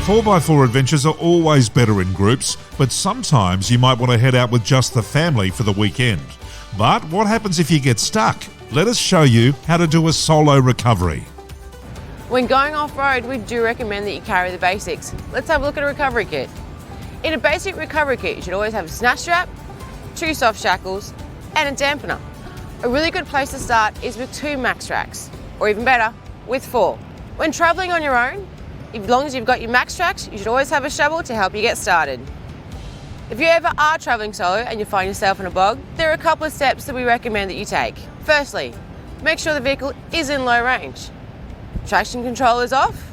4x4 adventures are always better in groups, but sometimes you might want to head out with just the family for the weekend. But what happens if you get stuck? Let us show you how to do a solo recovery. When going off-road, we do recommend that you carry the basics. Let's have a look at a recovery kit. In a basic recovery kit, you should always have a snatch strap, 2 soft shackles, and a dampener. A really good place to start is with 2 max tracks, or even better, with 4. When traveling on your own, as long as you've got your max tracks, you should always have a shovel to help you get started. If you ever are traveling solo and you find yourself in a bog, there are a couple of steps that we recommend that you take. Firstly, make sure the vehicle is in low range. Traction control is off,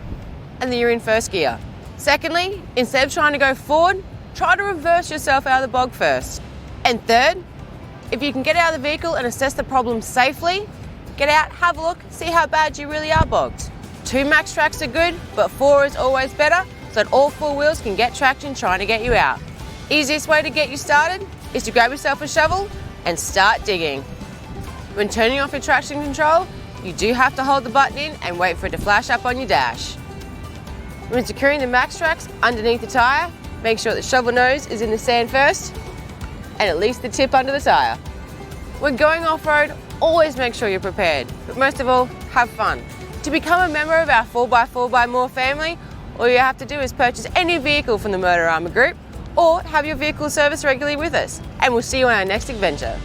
and then you're in first gear. Secondly, instead of trying to go forward, try to reverse yourself out of the bog first. And third, if you can get out of the vehicle and assess the problem safely, get out, have a look, see how bad you really are bogged. 2 max tracks are good, but 4 is always better, so that all 4 wheels can get traction trying to get you out. Easiest way to get you started is to grab yourself a shovel and start digging. When turning off your traction control, you do have to hold the button in and wait for it to flash up on your dash. When securing the max tracks underneath the tyre, make sure the shovel nose is in the sand first, and at least the tip under the tyre. When going off-road, always make sure you're prepared, but most of all, have fun. To become a member of our 4x4XMORE family, all you have to do is purchase any vehicle from the Motorama Group or have your vehicle serviced regularly with us, and we'll see you on our next adventure.